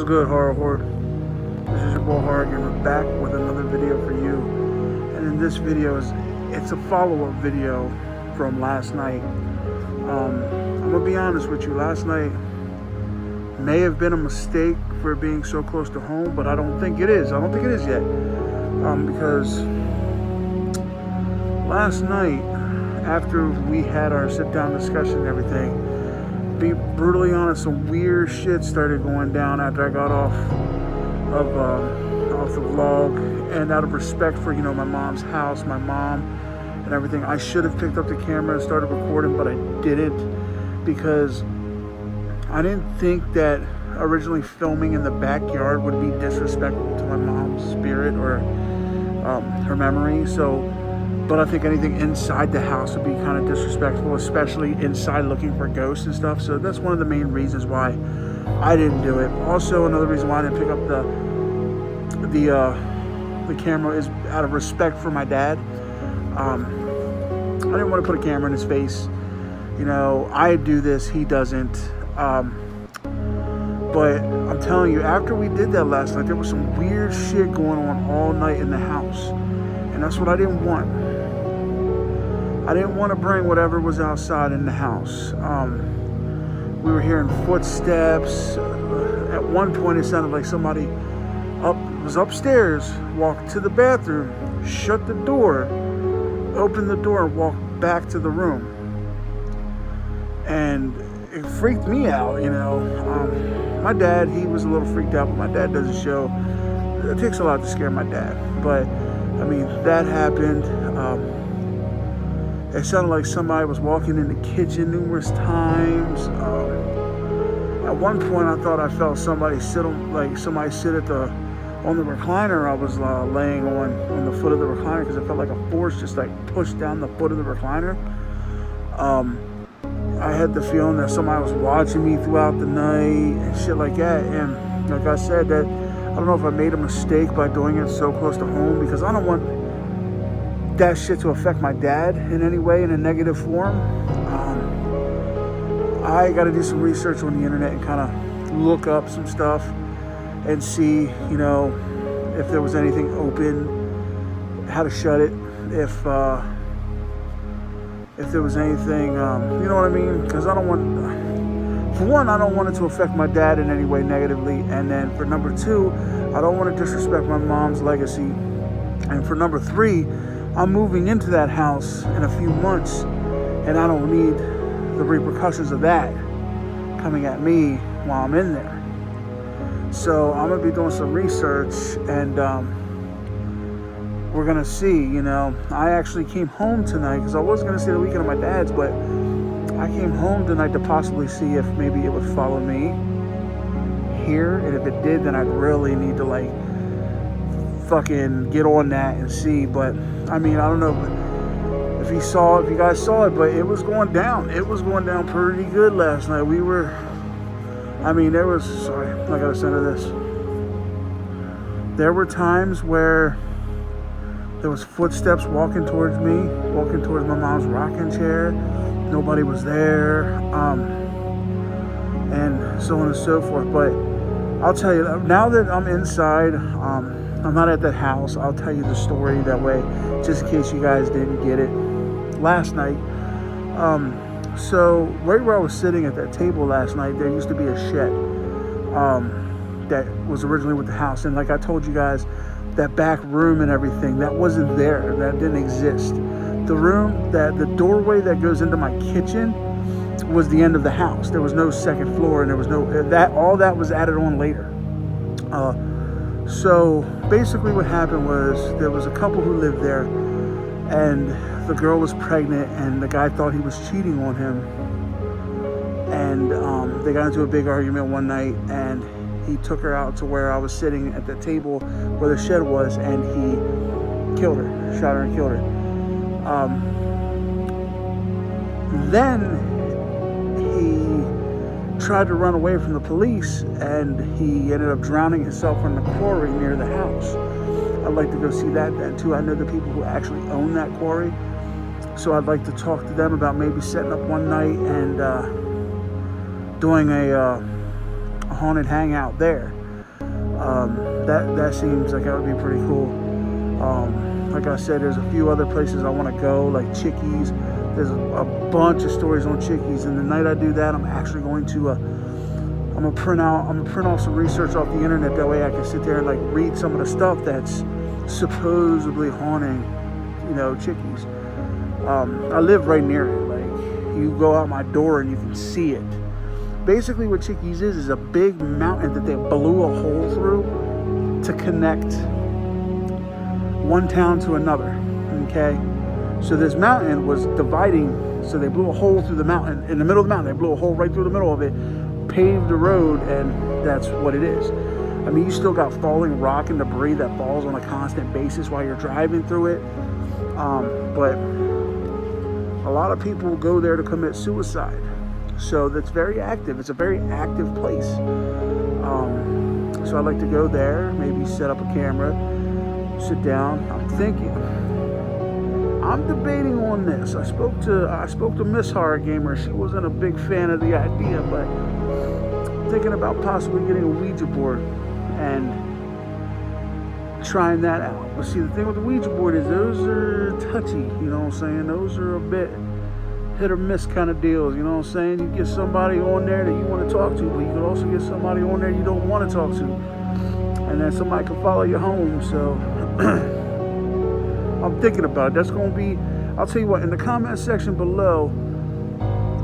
What's good, Horror Horde? This is your boy Horror Gamer back with another video for you. And in this video, it's a follow-up video from last night. I'm gonna be honest with you. Last night may have been a mistake for being so close to home, but I don't think it is. I don't think it is yet. Because last night, after we had our sit-down discussion and everything, be brutally honest, some weird shit started going down after I got off the vlog, and out of respect for, my mom's house, my mom, and everything, I should have picked up the camera and started recording, but I didn't, because I didn't think that originally filming in the backyard would be disrespectful to my mom's spirit or her memory. But I think anything inside the house would be kind of disrespectful, especially inside looking for ghosts and stuff. So that's one of the main reasons why I didn't do it. Also, another reason why I didn't pick up the camera is out of respect for my dad. I didn't want to put a camera in his face. I do this, he doesn't. But I'm telling you, after we did that last night, there was some weird shit going on all night in the house. And that's what I didn't want. I didn't want to bring whatever was outside in the house. We were hearing footsteps. At one point, it sounded like somebody was upstairs, walked to the bathroom, shut the door, opened the door, and walked back to the room. And it freaked me out, My dad, he was a little freaked out, but my dad doesn't show. It takes a lot to scare my dad. But, that happened. It sounded like somebody was walking in the kitchen numerous times. At one point, I thought I felt somebody sit on the recliner I was laying on the foot of the recliner, because it felt like a force just pushed down the foot of the recliner. I had the feeling that somebody was watching me throughout the night and shit like that. And like I said, I don't know if I made a mistake by doing it so close to home, because I don't want that shit to affect my dad in any way, in a negative form. I got to do some research on the internet and kind of look up some stuff and see, if there was anything open, how to shut it, if there was anything, you know what I mean? Because I don't want, for one, I don't want it to affect my dad in any way negatively. And then for number two, I don't want to disrespect my mom's legacy. And for number three, I'm moving into that house in a few months, and I don't need the repercussions of that coming at me while I'm in there. So I'm going to be doing some research, and we're going to see, I actually came home tonight, because I was going to stay the weekend at my dad's, but I came home tonight to possibly see if maybe it would follow me here, and if it did, then I'd really need to fucking get on that and see. But I don't know if you guys saw it, but it was going down. It was going down pretty good last night. Sorry, I gotta send her this. There were times where there was footsteps walking towards me, walking towards my mom's rocking chair. Nobody was there, and so on and so forth. But I'll tell you, now that I'm inside, I'm not at that house, I'll tell you the story that way, just in case you guys didn't get it last night. So right where I was sitting at that table last night, there used to be a shed that was originally with the house. And like I told you guys, that back room and everything, that wasn't there. That didn't exist. The doorway that goes into my kitchen was the end of the house. There was no second floor, and there was all that was added on later. So basically what happened was, there was a couple who lived there, and the girl was pregnant, and the guy thought he was cheating on him. And they got into a big argument one night, and he took her out to where I was sitting at the table where the shed was, and he killed her, shot her and killed her. Then he tried to run away from the police, and he ended up drowning himself in the quarry near the house. I'd like to go see that then too. I know the people who actually own that quarry, so I'd like to talk to them about maybe setting up one night and doing a Hornet Hangout there. That seems like that would be pretty cool. Like I said, there's a few other places I want to go, like Chickys. There's a bunch of stories on Chickys, and the night I do that, I'm actually going to I'm gonna print off some research off the internet. That way I can sit there and like read some of the stuff that's supposedly haunting, Chickys. I live right near it. Like, you go out my door and you can see it. Basically, what Chickys is a big mountain that they blew a hole through to connect one town to another. Okay, so this mountain was dividing. So they blew a hole through the mountain. In the middle of the mountain, they blew a hole right through the middle of it, paved the road, and that's what it is. I mean, you still got falling rock and debris that falls on a constant basis while you're driving through it. But a lot of people go there to commit suicide. So that's very active. It's a very active place. So I like to go there, maybe set up a camera, sit down. I'm debating on this. I spoke to Miss Horror Gamer. She wasn't a big fan of the idea, but I'm thinking about possibly getting a Ouija board and trying that out. But see, the thing with the Ouija board is those are touchy, you know what I'm saying? Those are a bit hit or miss kind of deals, you know what I'm saying? You get somebody on there that you want to talk to, but you could also get somebody on there you don't want to talk to. And then somebody can follow you home, so I'm thinking about it. That's going to be, I'll tell you what, in the comment section below,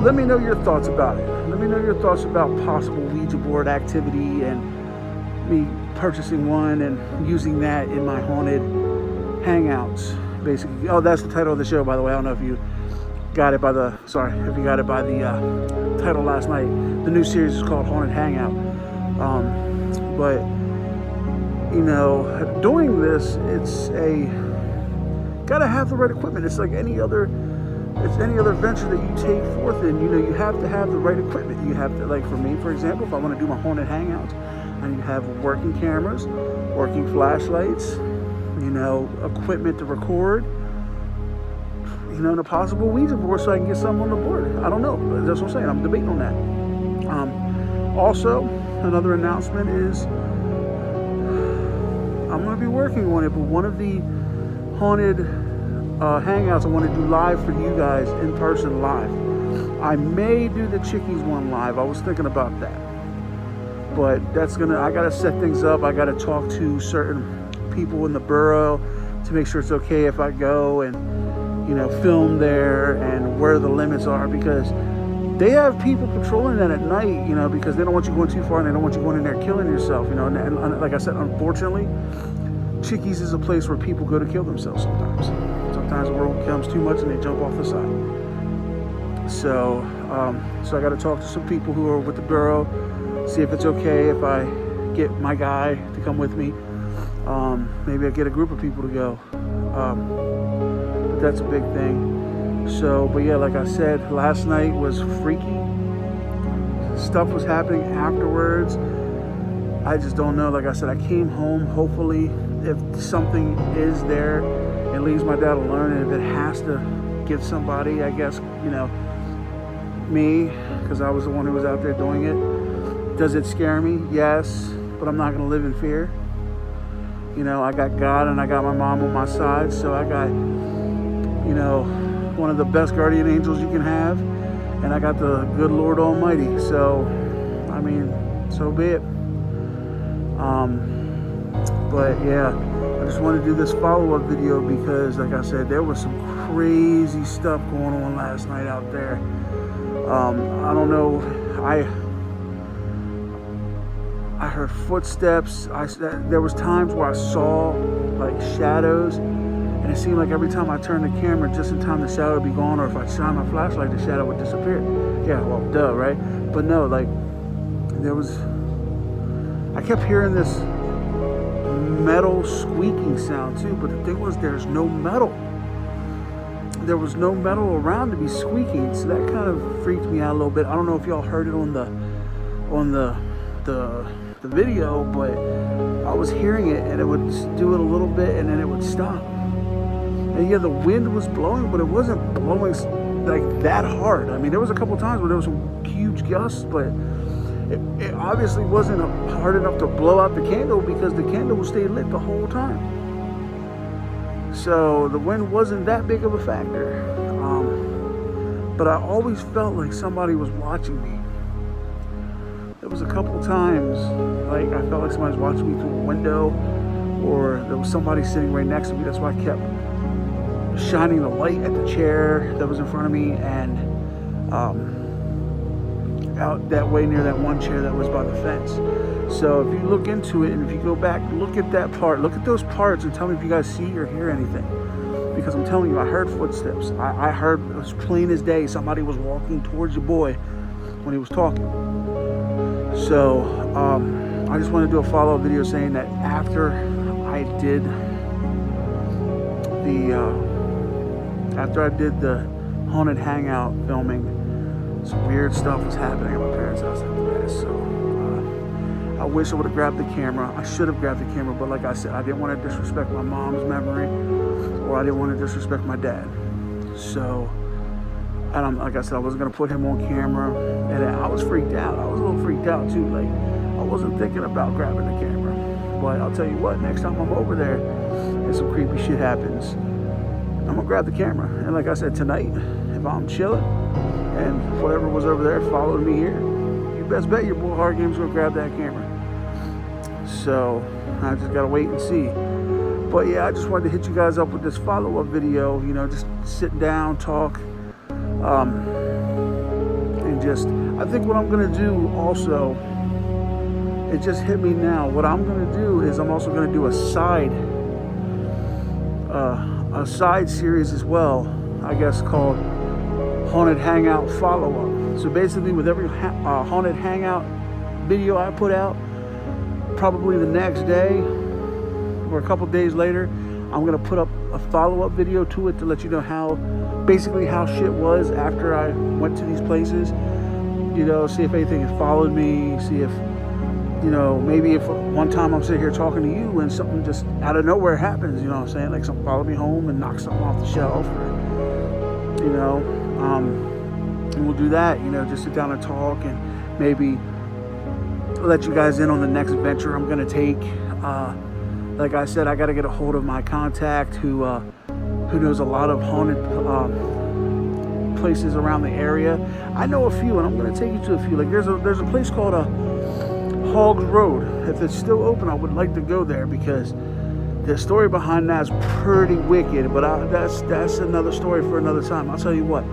let me know your thoughts about it. Let me know your thoughts about possible Ouija board activity and me purchasing one and using that in my haunted hangouts, basically. Oh, that's the title of the show, by the way. I don't know if you got it by the title last night. The new series is called Hornet Hangout. But doing this, gotta have the right equipment. It's like any other venture that you take forth in. You have to have the right equipment. You have to, like for me, for example, if I want to do my haunted hangouts, I need to have working cameras, working flashlights, equipment to record, and a possible Ouija board so I can get something on the board. I don't know. That's what I'm saying. I'm debating on that. Also, another announcement is I'm going to be working on it, but one of the haunted hangouts I want to do live for you guys, in person live. I may do the Chickys one live. I was thinking about that. But I got to set things up. I got to talk to certain people in the borough to make sure it's okay if I go and film there and where the limits are, because they have people patrolling that at night, because they don't want you going too far and they don't want you going in there killing yourself, and like I said, unfortunately, Chickys is a place where people go to kill themselves sometimes. Sometimes the world becomes too much and they jump off the side. So I got to talk to some people who are with the borough, see if it's okay if I get my guy to come with me. Maybe I get a group of people to go. But that's a big thing. So, but yeah, like I said, last night was freaky. Stuff was happening afterwards. I just don't know. Like I said, I came home. Hopefully, if something is there, it leaves my dad alone. And if it has to get somebody, I guess, me, because I was the one who was out there doing it. Does it scare me? Yes, but I'm not going to live in fear. I got God and I got my mom on my side, so I got, one of the best guardian angels you can have, and I got the good Lord Almighty. So, I mean, so be it. But yeah, I just want to do this follow-up video because, like I said, there was some crazy stuff going on last night out there. I don't know. I heard footsteps. There was times where I saw like shadows, and it seemed like every time I turned the camera just in time the shadow would be gone, or if I shine my flashlight the shadow would disappear. Yeah, well, duh, right? But no, like I kept hearing this metal squeaking sound too, but the thing was there's no metal. There was no metal around to be squeaking, so that kind of freaked me out a little bit. I don't know if y'all heard it on the video, but I was hearing it and it would do it a little bit and then it would stop. And yeah, the wind was blowing, but it wasn't blowing like that hard. I mean, there was a couple times where there was some huge gusts, but It obviously wasn't hard enough to blow out the candle because the candle stayed lit the whole time. So the wind wasn't that big of a factor. But I always felt like somebody was watching me. There was a couple times, like I felt like somebody was watching me through a window, or there was somebody sitting right next to me. That's why I kept shining the light at the chair that was in front of me, and out that way near that one chair that was by the fence. So if you look into it, and if you go back, look at that part, look at those parts, and tell me if you guys see or hear anything. Because I'm telling you, I heard footsteps. I heard, it was plain as day, somebody was walking towards your boy when he was talking. So I just want to do a follow-up video saying that after I did the Haunted Hangout filming, some weird stuff was happening at my parents' house after that. So I wish I would have grabbed the camera. I should have grabbed the camera, but like I said, I didn't want to disrespect my mom's memory, or I didn't want to disrespect my dad. So, and like I said, I wasn't going to put him on camera, and I was freaked out. I was a little freaked out too. Like, I wasn't thinking about grabbing the camera. But I'll tell you what, next time I'm over there and some creepy shit happens, I'm going to grab the camera. And like I said, tonight, if I'm chilling and whatever was over there followed me here, you best bet your boy Hard Game's going to grab that camera. So I just got to wait and see. But yeah, I just wanted to hit you guys up with this follow-up video, you know, just sit down, talk, and just, I think what I'm going to do also, it just hit me now, what I'm going to do is I'm also going to do a side series as well, I guess, called Haunted Hangout Follow-Up. So basically with every Haunted Hangout video I put out, probably the next day or a couple days later, I'm going to put up a follow-up video to it to let you know how shit was after I went to these places. You know, see if anything has followed me, see if, you know, maybe if one time I'm sitting here talking to you and something just out of nowhere happens, you know what I'm saying? Like something followed me home and knocked something off the shelf, or, you know, and we'll do that, you know, just sit down and talk and maybe let you guys in on the next venture I'm going to take. Like I said, I got to get a hold of my contact who knows a lot of haunted places around the area. I know a few, and I'm going to take you to a few. Like there's a place called Hogs Road. If it's still open, I would like to go there because the story behind that's pretty wicked. But that's another story for another time. I'll tell you what.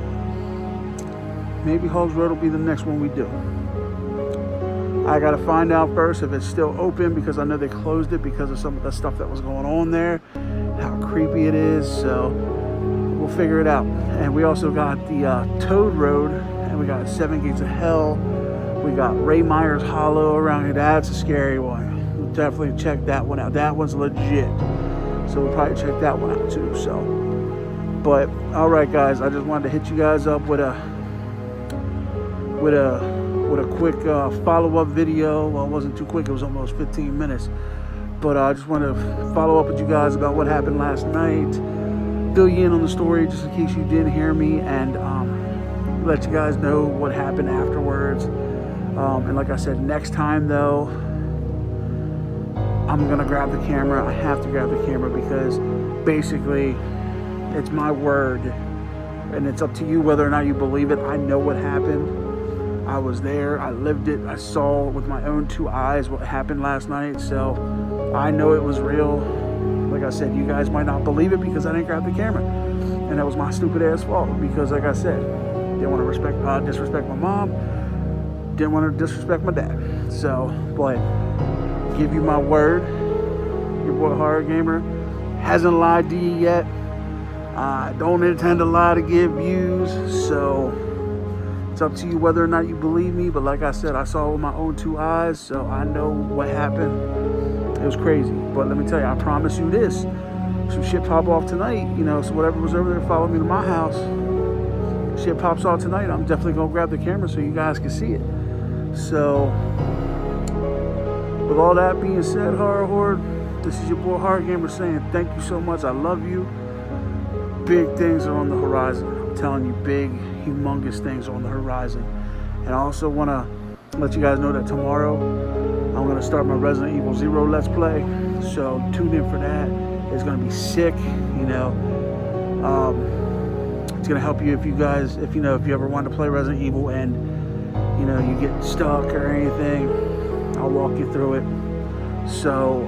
Maybe Hogs Road will be the next one we do. I gotta find out first if it's still open, because I know they closed it because of some of the stuff that was going on there, how creepy it is. So we'll figure it out. And we also got the Toad Road, and we got Seven Gates of Hell. We got Ray Myers Hollow around here. That's a scary one. We'll definitely check that one out. That one's legit. So we'll probably check that one out too. So, but all right, guys, I just wanted to hit you guys up with a quick follow-up video. Well, it wasn't too quick, it was almost 15 minutes, but I just want to follow up with you guys about what happened last night, fill you in on the story just in case you didn't hear me, and let you guys know what happened afterwards. And like I said, next time though, I'm gonna grab the camera. I have to grab the camera because basically it's my word, and it's up to you whether or not you believe it. I know what happened. I was there, I lived it, I saw with my own two eyes what happened last night, so I know it was real. Like I said, you guys might not believe it because I didn't grab the camera, and that was my stupid ass fault, because like I said, didn't want to disrespect my mom, didn't want to disrespect my dad. So, but give you my word, your boy Horror Gamer hasn't lied to you yet. I don't intend to lie to get views, so it's up to you whether or not you believe me. But like I said, I saw it with my own two eyes, so I know what happened. It was crazy. But let me tell you, I promise you this. Some shit pop off tonight, you know, so whatever was over there following me to my house, shit pops off tonight, I'm definitely going to grab the camera so you guys can see it. So, with all that being said, Horror Horde, this is your boy Horror Gamer saying thank you so much. I love you. Big things are on the horizon. I'm telling you, big, humongous things are on the horizon. And I also want to let you guys know that tomorrow I'm going to start my Resident Evil 0 Let's Play. So tune in for that. It's going to be sick, you know. It's going to help you if you ever want to play Resident Evil and, you know, you get stuck or anything. I'll walk you through it. So,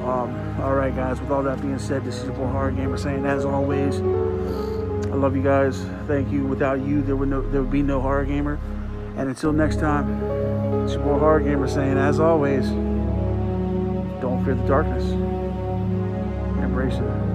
alright guys, with all that being said, this is your boy Horror Gamer saying, as always, I love you guys. Thank you. Without you, there would be no Horror Gamer. And until next time, it's your boy Horror Gamer saying, as always, don't fear the darkness. Embrace it.